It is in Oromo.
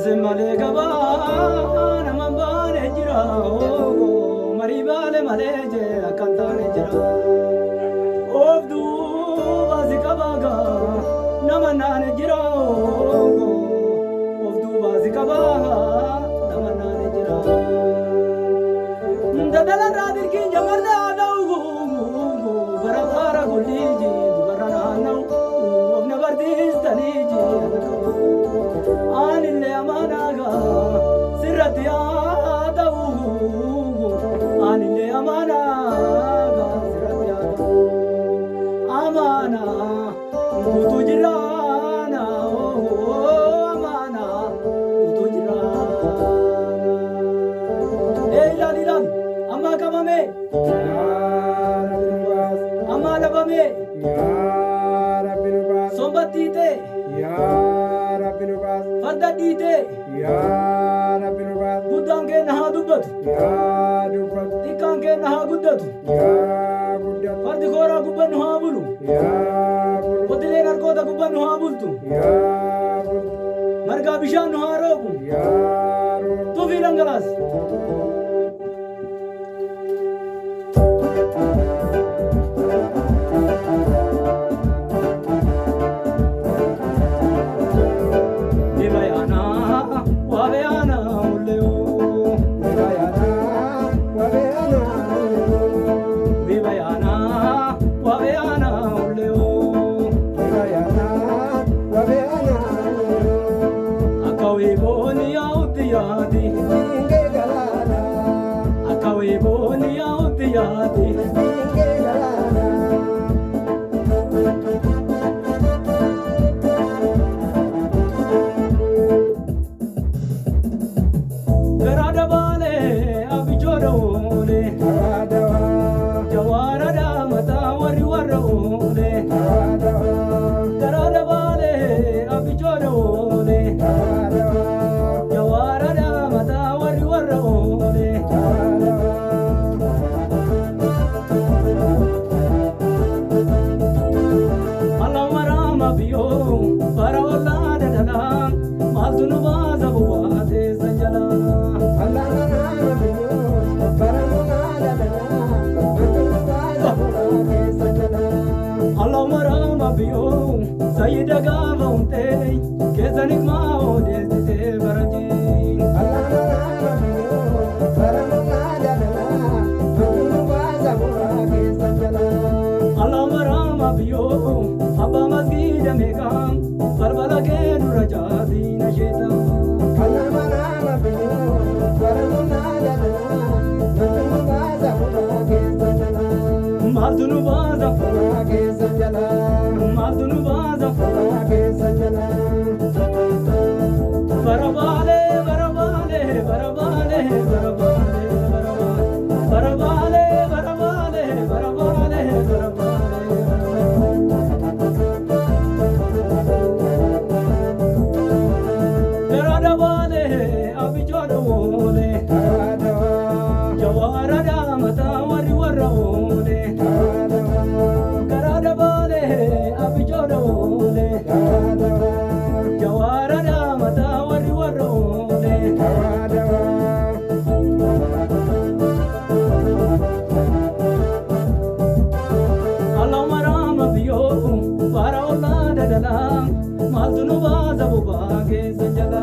Malee gabaa nama baane jira marii baale malee jee akkan taane jira of duuba si qabaaga nama naane jira of duuba si qabaaga nama naane jira dadala raadirkiin jamarra aada'u bara faara gulliiji dubarra naanna'u of na bardiistaniiji aanillee amaanaaga sirratti yaada'u aanillee amaanaaga sirratti yaada'u amaana guutuu jiraana amaana guutuu jiraana ilaali ilaali ammaa qabame ammaa dhabame sombattiite farda dhiite guddaan keenya haa dubbatu xiqqaan keenya haa guddatu fardi kooraa gubbannu haa bulu qotileen harkoota gubbannu haa bultu margaa bishaan nu haa roobu tufii dhangalaas Sayida gama unte kezanik ma odeste baraji Allah marama biyo abba masjid megam karbala ke nurajadi nasheta Allah marama biyo karamuna Madunu baza ke sanjala Madunu baza ke sanjala Barabale barabale barabale barabale barabale barabale barabale barabale abijoro wole jawara mata wari warone Madunu baza bubage sanjala